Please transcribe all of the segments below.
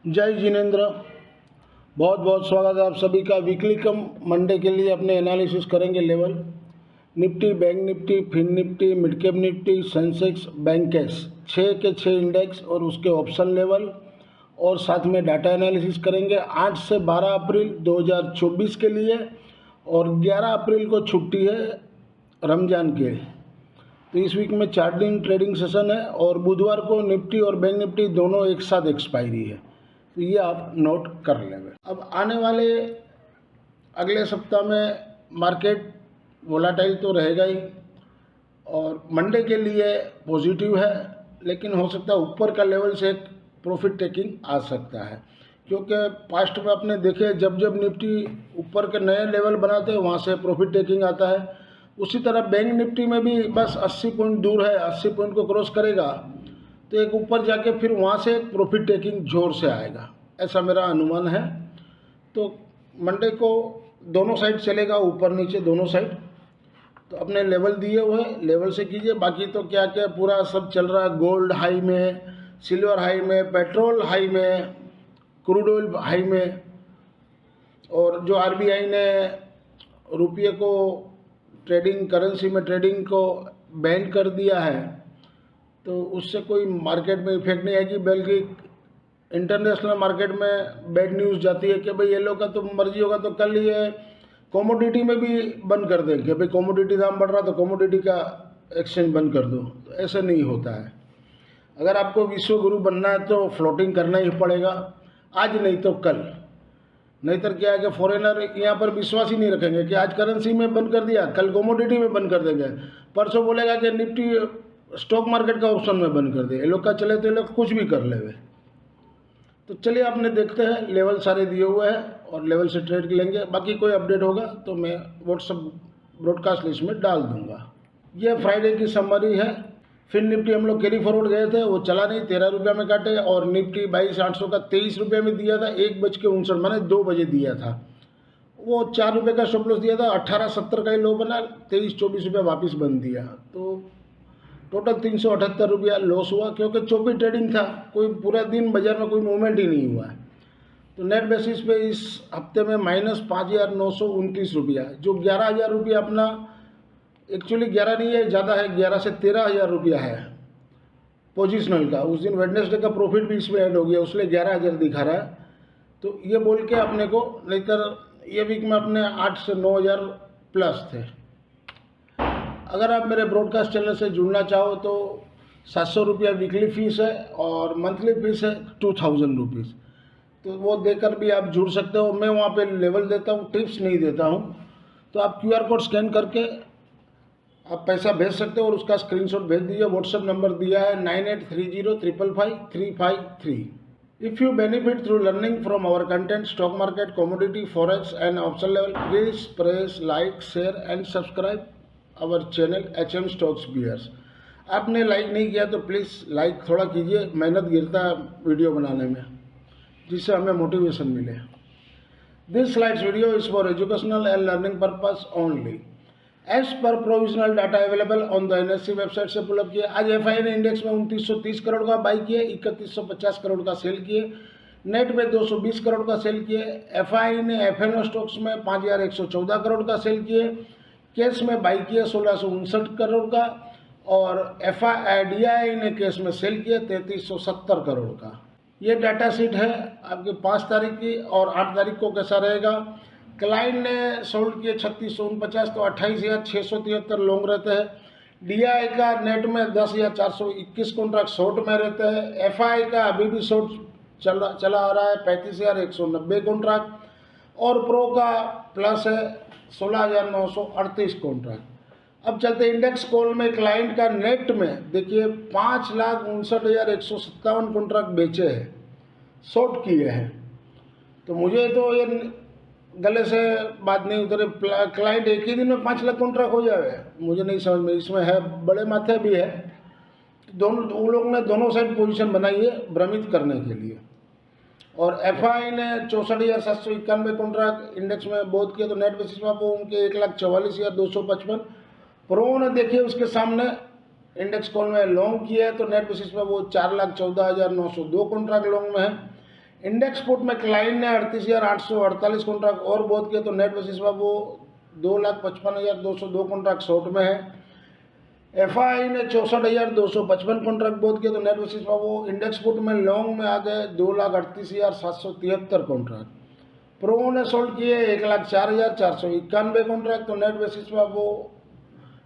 जय जिनेन्द्र। बहुत बहुत स्वागत है आप सभी का। वीकली कम मंडे के लिए अपने एनालिसिस करेंगे level Nifty, bank Nifty, fin Nifty, mid cap Nifty, Sensex, bank cash, 6 के 6 इंडेक्स और उसके ऑप्शन लेवल, और साथ में डाटा एनालिसिस करेंगे 8 से 12 अप्रैल 2024 के लिए। और 11 अप्रैल को छुट्टी है रमज़ान के, तो इस वीक में 4 दिन ट्रेडिंग सेशन है और बुधवार को निफ्टी और बैंक निफ्टी दोनों एक साथ एक्सपायरी है, तो ये आप नोट कर लेंगे। अब आने वाले अगले सप्ताह में मार्केट वोलाटाइल तो रहेगा ही, और मंडे के लिए पॉजिटिव है, लेकिन हो सकता है ऊपर का लेवल से एक प्रॉफिट टेकिंग आ सकता है, क्योंकि पास्ट में आपने देखे जब जब निफ्टी ऊपर के नए लेवल बनाते हैं वहाँ से प्रॉफिट टेकिंग आता है। उसी तरह बैंक निफ्टी में भी बस 80 पॉइंट दूर है, 80 पॉइंट को क्रॉस करेगा तो एक ऊपर जाके फिर वहाँ से प्रॉफिट टेकिंग जोर से आएगा, ऐसा मेरा अनुमान है। तो मंडे को दोनों साइड चलेगा, ऊपर नीचे दोनों साइड। तो अपने लेवल दिए हुए लेवल से कीजिए। बाकी तो क्या क्या पूरा सब चल रहा है, गोल्ड हाई में, सिल्वर हाई में, पेट्रोल हाई में, क्रूड ऑयल हाई में, और जो आरबीआई ने रुपये को ट्रेडिंग करेंसी में ट्रेडिंग को बैन कर दिया है, तो उससे कोई मार्केट में इफेक्ट नहीं आएगी, बल्कि इंटरनेशनल मार्केट में बैड न्यूज़ जाती है कि भाई ये लोग का तो मर्जी होगा तो कल ये कमोडिटी में भी बंद कर दें कि भाई कमोडिटी दाम बढ़ रहा तो कमोडिटी का एक्सचेंज बंद कर दो। तो ऐसे नहीं होता है। अगर आपको विश्व गुरु बनना है तो फ्लोटिंग करना ही पड़ेगा, आज नहीं तो कल। नहींतर क्या है कि फॉरेनर यहाँ पर विश्वास ही नहीं रखेंगे कि आज करेंसी में बंद कर दिया, कल कमोडिटी में बंद कर देंगे, परसों बोलेगा कि निफ्टी स्टॉक मार्केट का ऑप्शन में बंद कर दे। ये लोग का चले तो ये लोग कुछ भी कर लेवे। तो चलिए आपने देखते हैं, लेवल सारे दिए हुए हैं और लेवल से ट्रेड लेंगे। बाकी कोई अपडेट होगा तो मैं व्हाट्सअप ब्रॉडकास्ट लिस्ट में डाल दूंगा। ये फ्राइडे की समरी है। फिर निफ्टी हम लोग कैरी फॉरवर्ड गए थे, वो चला नहीं, 13 रुपये में काटे, और निफ्टी 22,800 का 23 रुपये में दिया था, 1:59 माने 2 बजे दिया था। वो 4 रुपये का स्टॉप लॉस दिया था, 18.70 का ही लो बना, 23-24 रुपये वापस बंद दिया, तो टोटल 378 रुपया लॉस हुआ, क्योंकि चौपी ट्रेडिंग था, कोई पूरा दिन बाजार में कोई मूवमेंट ही नहीं हुआ है। तो नेट बेसिस पे इस हफ्ते में -5,929 रुपया, जो 11,000 रुपया अपना एक्चुअली 11 नहीं है, ज़्यादा है, 11 से 13,000 रुपया है पोजिशनल का। उस दिन वेडनेसडे का प्रॉफिट भी इसमें ऐड हो गया, उसलिए 11,000 दिखा रहा है। तो ये बोल के अपने को, नहींतर ये वीक में अपने 8 से 9,000 प्लस थे। अगर आप मेरे ब्रॉडकास्ट चैनल से जुड़ना चाहो तो 700 रुपया वीकली फ़ीस है और मंथली फ़ीस है 2,000 रुपीज़। तो वो देकर भी आप जुड़ सकते हो। मैं वहाँ पे लेवल देता हूँ, टिप्स नहीं देता हूँ। तो आप QR कोड स्कैन करके आप पैसा भेज सकते हो और उसका स्क्रीनशॉट भेज दीजिए। व्हाट्सएप नंबर दिया है 9830555353। If you benefit through learning from our content, stock market, commodity, forex and option level, please press like, share and subscribe our channel HM Stocks Bears। आपने लाइक नहीं किया तो प्लीज़ लाइक थोड़ा कीजिए, मेहनत गिरता है वीडियो बनाने में, जिससे हमें मोटिवेशन मिले। This slides video is for educational and learning purpose only. As per provisional data available on the NSE website से पुलअप किए। आज FI ने इंडेक्स में 2930 करोड़ का बाई किए, 3150 करोड़ का सेल किए, नेट में 220 करोड़ का सेल किए। FI ने FNO स्टॉक्स में 5,114 करोड़ का सेल किए, कैश में बाई किए 1,659 करोड़ का, और DI ने कैश में सेल किए 3,370 करोड़ का। ये डाटा शीट है आपकी 5 तारीख की, और 8 तारीख को कैसा रहेगा। क्लाइंट ने सोल्ड किए 3,649, तो 28,673 लॉन्ग रहते हैं। DI का नेट में 10,421 कॉन्ट्रैक्ट शॉर्ट में रहते हैं। FI का अभी भी शॉर्ट चला आ रहा है 35,190 कॉन्ट्रैक्ट, और प्रो का प्लस है 16,938 कॉन्ट्रैक्ट। अब चलते इंडेक्स कॉल में। क्लाइंट का नेट में देखिए 5,59,157 कॉन्ट्रैक्ट बेचे हैं, शॉर्ट किए हैं। तो मुझे तो ये गले से बात नहीं उतरे, क्लाइंट एक ही दिन में 5 लाख कॉन्ट्रैक्ट हो जाए, मुझे नहीं समझ में। इसमें है बड़े माथे भी है, दोनों उन लोगों ने दोनों साइड पोजीशन बनाई है भ्रमित करने के लिए। और FI ने 64,791 कॉन्ट्रैक्ट इंडेक्स में बोध किए, तो नेट बेसिस में आपको उनके 1,44,255। प्रो ने देखिए उसके सामने इंडेक्स कॉल में लॉन्ग किया है, तो नेट बेसिस में वो 4,14,902 कॉन्ट्रैक्ट लॉन्ग में है। इंडेक्स पुट में क्लाइंट ने 38,848 कॉन्ट्रैक्ट और बोध किए तो नेट बेसिस पर वो 2,55,202 कॉन्ट्रैक्ट शॉर्ट में है। एफआई ने 64,255 कॉन्ट्रैक्ट बोध किए तो नेट बेसिस पर वो इंडेक्स पुट में लॉन्ग में आ गए 2,38,773 कॉन्ट्रैक्ट। प्रो ने सोल्ड किए 1,04,491 कॉन्ट्रैक्ट तो नेट बेसिस पर वो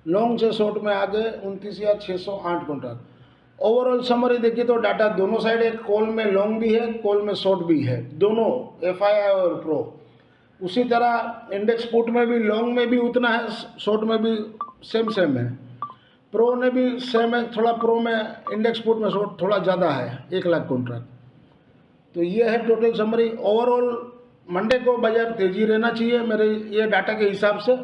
लॉन्ग से शॉर्ट में आ गए 29,608 कॉन्ट्रैक्ट। ओवरऑल समरी देखिए तो डाटा दोनों साइड है, कॉल में लॉन्ग भी है, कॉल में शॉर्ट भी है, दोनों एफआई और प्रो। उसी तरह इंडेक्स पुट में भी लॉन्ग में भी उतना है, शॉर्ट में भी सेम है। प्रो ने भी सेम है, थोड़ा प्रो में इंडेक्स पुट में शॉर्ट थोड़ा ज़्यादा है, 1,00,000 कॉन्ट्रैक्ट। तो ये है टोटल समरी। ओवरऑल मंडे को बाजार तेजी रहना चाहिए मेरे ये डाटा के हिसाब से।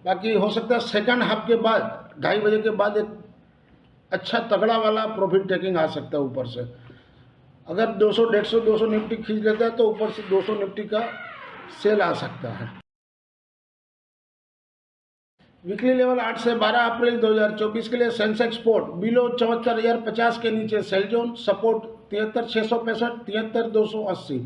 बाकी हो सकता है सेकंड हाफ के बाद 2:30 बजे के बाद एक अच्छा तगड़ा वाला प्रॉफिट टेकिंग आ सकता है ऊपर से। अगर 200, 150, 200 निफ्टी खींच लेता है तो ऊपर से 200 निफ्टी का सेल आ सकता है। वीकली लेवल 8 से 12 अप्रैल 2024 के लिए सेंसेक्स स्पोर्ट बिलो 74,050 के नीचे सेल जोन, सपोर्ट 73,665, 73,280,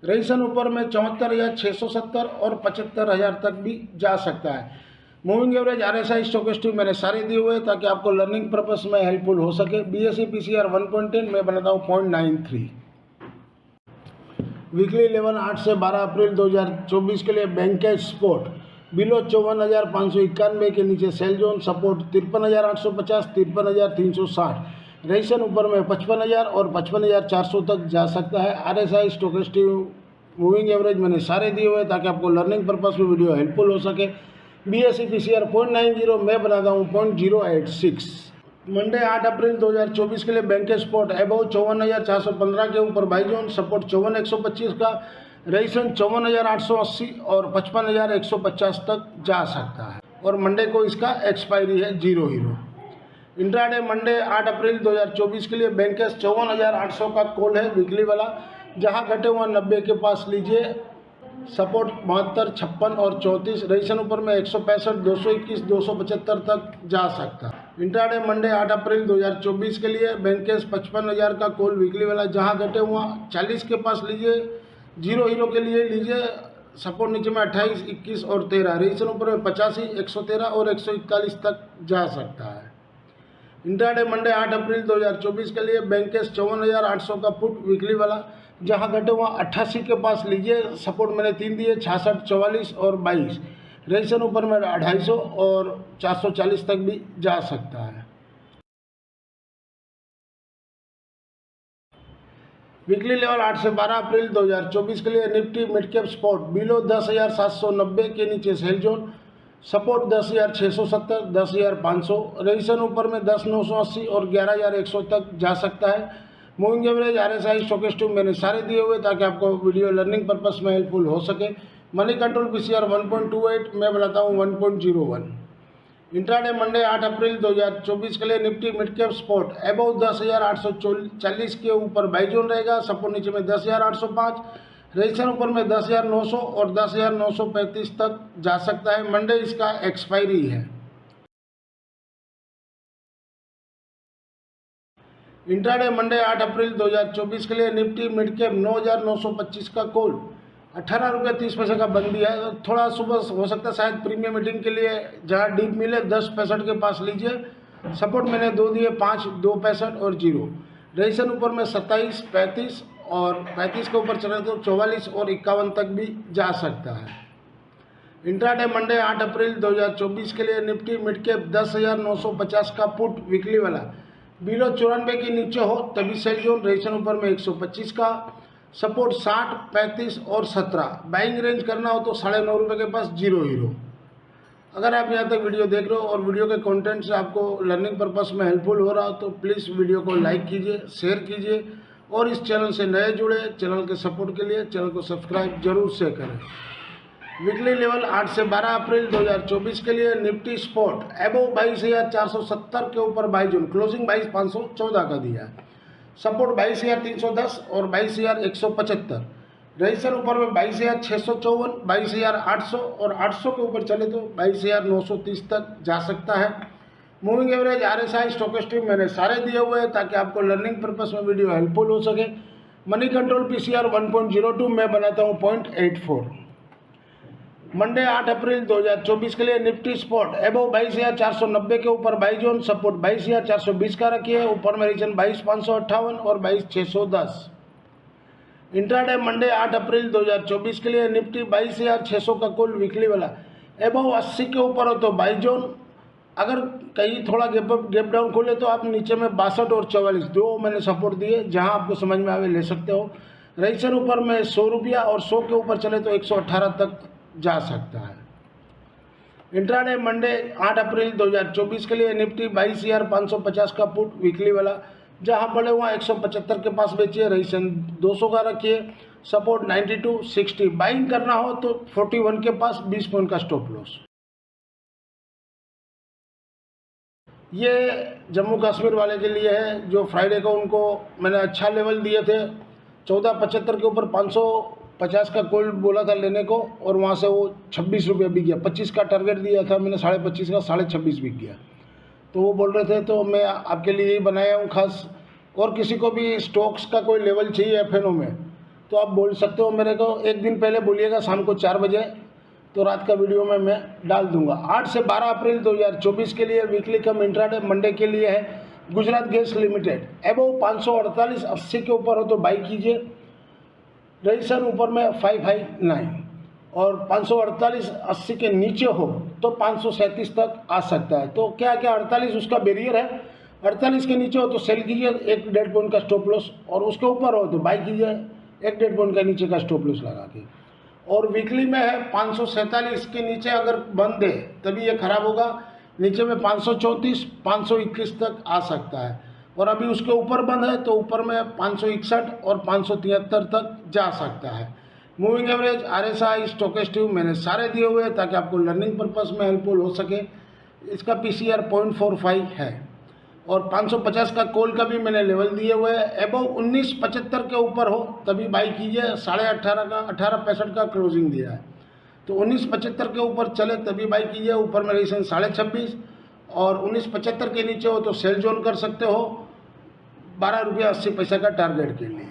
रेजिस्टेंस ऊपर में 74,670 और 75,000 तक भी जा सकता है। मूविंग एवरेज आरएसआई स्टोकेस्टिक मैंने सारे दिए हुए ताकि आपको लर्निंग पर्पस में हेल्पफुल हो सके। बीएसई पीसीआर 1.10 मैं बनाता हूँ 0.93। वीकली लेवल 8 से 12 अप्रैल 2024 के लिए बैंकेज स्पोर्ट बिलो 54,591 के नीचे सेल जोन, सपोर्ट 53,850, 53,360, रेजिस्टेंस ऊपर में 55,000 और 55,400 तक जा सकता है। आरएसआई स्टोकेस्टिक मूविंग एवरेज मैंने सारे दिए हुए ताकि आपको लर्निंग पर्पस में वीडियो हेल्पफुल हो सके। बीएसई पीसीआर 0.90 मैं बनाता हूँ 0.086। मंडे 8 अप्रैल 2024 के लिए बैंकेज स्पॉट अबव 54,415 के ऊपर बाई जोन, सपोर्ट 54,125 का, रेजिस्टेंस 54,880 और 55,150 तक जा सकता है। और मंडे को इसका एक्सपायरी है 0 हीरो। इंट्राडे मंडे 8 अप्रैल 2024 के लिए बैंकेज 54,800 का कॉल है वीकली वाला, जहां घटे हुआ 90 के पास लीजिए, सपोर्ट 72, 56 और 34, रेजिस्टेंस ऊपर में 165, 221, 275 तक जा सकता है। इंट्राडे मंडे 8 अप्रैल 2024 के लिए बैंकेज 55,000 का कॉल वीकली वाला, जहां घटे हुआ 40 के पास लीजिए, 0 हीरो के लिए लीजिए, सपोर्ट नीचे में 28, 21 और 13, रेजिस्टेंस ऊपर में 85, 113 और 141 तक जा सकता है। इंट्राडे मंडे 8 अप्रैल 2024 के लिए बैंकेज 54,800 का पुट वीकली वाला, जहां घटे हुआ 88 के पास लीजिए, सपोर्ट मैंने 3 दिए, 66, 44 और 22, रेजिस्टेंस ऊपर में 250 और 440 तक भी जा सकता है। वीकली लेवल 8 से 12 अप्रैल 2024 के लिए Nifty mid cap spot below 10,790 के नीचे सेल जोन, सपोर्ट 10,670, 10,500, रेजिस्टेंस ऊपर में 10,980 और 11,100 तक जा सकता है। मूविंग एवरेज आरएसआई स्टोकेस्टिक मैंने सारे दिए हुए ताकि आपको वीडियो लर्निंग पर्पस में हेल्पफुल हो सके। मनी कंट्रोल पीसीआर 1.28 मैं बनाता हूँ 1.01। इंट्राडे मंडे 8 अप्रैल 2024 के लिए Nifty mid cap spot above 10,840 के ऊपर बाई जोन रहेगा, सपोर्ट नीचे में 10,805, रेजिस्टेंस ऊपर में 10,900 और 10,935 तक जा सकता है। मंडे इसका एक्सपायरी है। इंट्राडे मंडे 8 अप्रैल 2024 के लिए निफ्टी मिड कैप 9,925 का कॉल 18 रुपये 30 पैसे का बंद दिया है। थोड़ा सुबह हो सकता है शायद प्रीमियम मीटिंग के लिए जहां डीप मिले 10.65 के पास लीजिए, सपोर्ट मैंने 2 दिए, 5, 2.65 और 0, रेजिस्टेंस ऊपर में 27, 35 और 35 के ऊपर चले तो 44 और 51 तक भी जा सकता है। इंट्राडे मंडे 8 अप्रैल 2024 के लिए निफ्टी मिड कैप 10,950 का पुट वीकली वाला बिलो 94 के नीचे हो तभी सेल जोन, रेजिस्टेंस ऊपर में 125 का, सपोर्ट 60, 35 और 17, बाइंग रेंज करना हो तो 9.5 रुपये के पास 0 हीरो। अगर आप यहाँ तक वीडियो देख रहे हो और वीडियो के कंटेंट से आपको लर्निंग पर्पस में हेल्पफुल हो रहा हो तो प्लीज़ वीडियो को लाइक कीजिए, शेयर कीजिए और इस चैनल से नए जुड़े चैनल के सपोर्ट के लिए चैनल को सब्सक्राइब जरूर से करें। वीकली लेवल 8 से 12 अप्रैल 2024 के लिए निफ्टी स्पॉट अबव 22,470 के ऊपर बाई जोन, क्लोजिंग 22,514 का दिया है, सपोर्ट 22,310 और 22,175, रेजिस्टेंस ऊपर में 22,654, 22,800 और 800 के ऊपर चले तो 22,930 तक जा सकता है। मूविंग एवरेज आरएसआई स्टोकेस्टिक मैंने सारे दिए हुए हैं ताकि आपको लर्निंग पर्पस में वीडियो हेल्पफुल हो सके। मनी कंट्रोल पीसीआर 1.02, मैं बनाता हूँ 0.84। मंडे 8 अप्रैल 2024 के लिए निफ्टी स्पॉट एबव 22,490 के ऊपर बाई जोन, सपोर्ट 22,420 का रखिए, ऊपर में रीजन 22,558 और 22,610। इंट्राडे मंडे 8 अप्रैल 2024 के लिए निफ्टी 22,600 का कुल वीकली वाला एबव 80 के ऊपर हो तो बाई जोन, अगर कहीं थोड़ा गैप डाउन खोले तो आप नीचे में 62 और 44 दो मैंने सपोर्ट दिए, जहां आपको समझ में आवे ले सकते हो। रजिस्टर ऊपर में 100 रुपया और 100 के ऊपर चले तो 118 तक जा सकता है। इंट्राडे मंडे 8 अप्रैल 2024 के लिए निफ्टी 22,550 का पुट वीकली वाला, जहां पड़े हुआ 175 के पास बेचिए, रजिस्टर 200 का रखिए, सपोर्ट 92, 60। बाइंग करना हो तो 41 के पास 20 पॉइंट का स्टॉप लॉस। ये जम्मू कश्मीर वाले के लिए है, जो फ्राइडे को उनको मैंने अच्छा लेवल दिए थे 1475 के ऊपर 550 का कॉल बोला था लेने को, और वहाँ से वो 26 रुपये बिक गया। 25 का टारगेट दिया था मैंने, 25.5 का 26.5 बिक गया। तो वो बोल रहे थे, तो मैं आपके लिए ही बनाया हूँ खास। और किसी को भी स्टॉक्स का कोई लेवल चाहिए एफएनओ में तो आप बोल सकते हो मेरे को, एक दिन पहले बोलिएगा शाम को 4 बजे, तो रात का वीडियो में मैं डाल दूंगा। 8 से 12 अप्रैल 2024 के लिए वीकली कम इंट्राडे मंडे के लिए है गुजरात गैस लिमिटेड एबव 548.80 के ऊपर हो तो बाई कीजिए, रजिस्टर ऊपर में 559 और 548.80 के नीचे हो तो 537 तक आ सकता है। तो क्या क्या 48 उसका बैरियर है, 48 के नीचे हो तो सेल कीजिए 1.5 पॉइंट का स्टॉप लॉस, और उसके ऊपर हो तो बाई कीजिए 1.5 पॉइंट का नीचे का स्टॉप लॉस लगा के। और वीकली में है 547 के नीचे अगर बंद है तभी ये खराब होगा, नीचे में 534, 521 तक आ सकता है, और अभी उसके ऊपर बंद है तो ऊपर में 561 और 573 तक जा सकता है। मूविंग एवरेज, आरएसआई, स्टोकेस्टिक मैंने सारे दिए हुए हैं ताकि आपको लर्निंग पर्पस में हेल्पफुल हो सके। इसका पीसीआर 0.45 है, और 550 का कॉल का भी मैंने लेवल दिए हुए हैं। एबव 1975 के ऊपर हो तभी बाई कीजिए, 18.5 का 18.65 का क्लोजिंग दिया है, तो 1975 के ऊपर चले तभी बाई कीजिए, ऊपर में रेशन 26.5 और 1975 के नीचे हो तो सेल जोन कर सकते हो 12 रुपया 80 पैसा का टारगेट के लिए।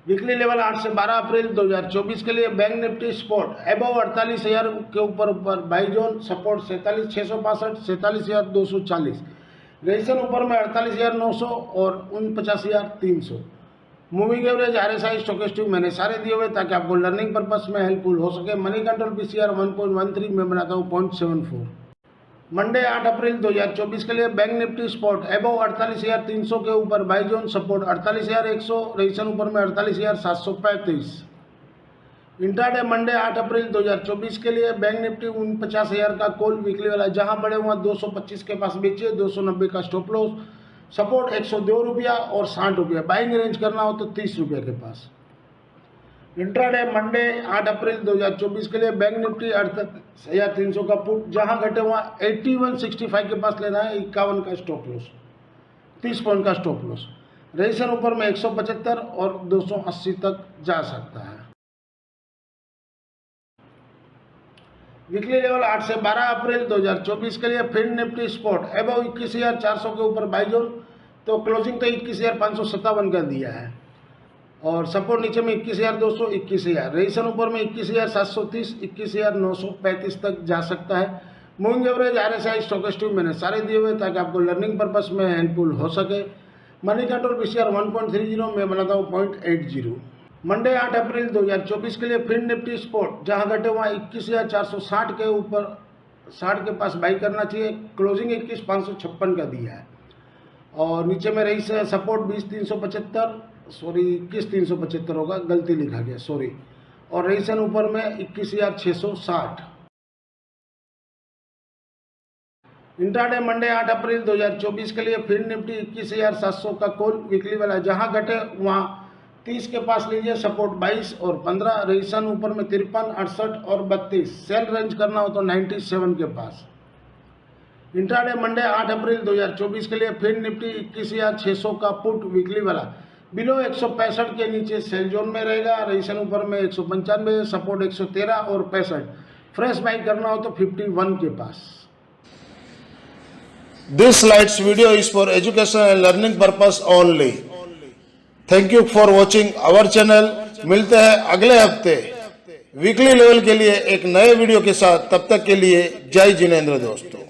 वीकली लेवल 8 से 12 अप्रैल 2024 के लिए बैंक निफ्टी स्पॉट एबव 48,000 के ऊपर बाई जोन, सपोर्ट 47,665, 47,240, रजिस्टर ऊपर में 48,900 और 49,300। मूविंग एवरेज, आरएसआई, स्टोकेस्टिक मैंने सारे दिए हुए ताकि आपको लर्निंग पर्पस में हेल्पफुल हो सके। मनी कंट्रोल पीसीआर 1.13, मैं बनाता हूँ 0.74। मंडे 8 अप्रैल 2024 के लिए बैंक निफ्टी स्पॉट एबव 48,300 के ऊपर बाई जोन, सपोर्ट 48,100, रजिस्टर ऊपर में 48,735। इंट्राडे मंडे 8 अप्रैल 2024 के लिए बैंक निफ्टी 49,000 का कॉल वीकली वाला, जहां बड़े हुआ 225 के पास बेचिए, 290 का स्टॉप लॉस, सपोर्ट 102 रुपया और 60 रुपया, बाइंग रेंज करना हो तो 30 रुपये के पास। इंट्राडे मंडे 8 अप्रैल 2024 के लिए बैंक निफ्टी 38,300 का पुट, जहां घटे वहां 8165 के पास लेना है, 51 का स्टॉप लॉस, 30 पॉइंट का स्टॉप लॉस, रजिस्टर ऊपर में 175 और 280 तक जा सकता है। वीकली लेवल 8 से 12 अप्रैल 2024 के लिए फिन निफ्टी स्पॉट एबव 21,400 के ऊपर बाई जोन, तो क्लोजिंग तो 21,557 का दिया है, और सपोर्ट नीचे में 21,200, 21,000, रजिस्टर ऊपर में 21,730, 21,935 तक जा सकता है। मूविंग एवरेज, आरएसआई, स्टोकेस्टिक मैंने सारे दिए हुए ताकि आपको लर्निंग पर्पस में हेल्पफुल हो सके। मनी कंट्रोल पीसीआर 1.30, मैं बनाता हूँ 0.80। मंडे 8 अप्रैल 2024 के लिए फिन निफ्टी स्पॉट, जहां घटे वहाँ 21,460 के ऊपर 60 के पास बाई करना चाहिए, क्लोजिंग 21,556 का दिया है, और नीचे में रही से सपोर्ट 20,375, सॉरी 21,375 होगा, गलती लिखा गया, सॉरी, और रजिस्टर ऊपर में 21,660। इंट्राडे मंडे 8 अप्रैल 2024 के लिए फिन निफ्टी 21,700 का कॉल वीकली वाला, जहां घटे वहां 30 के पास लीजिए, सपोर्ट 22 और 15, रजिस्टर ऊपर में 53, 68 और 32, सेल रेंज करना हो तो 97 के पास। इंट्राडे मंडे 8 अप्रैल 2024 के लिए फिन निफ्टी 21,600 का पुट वीकली वाला, बिलो 165 के नीचे सेल जोन में रहेगा, रजिस्टर ऊपर में 195, सपोर्ट 113 और 65, फ्रेश बाई करना हो तो 51 के पास। This slides video is for education and learning purpose only. Thank you for watching our channel. मिलते हैं अगले हफ्ते वीकली लेवल के लिए एक नए वीडियो के साथ। तब तक के लिए जय जिनेंद्र दोस्तों।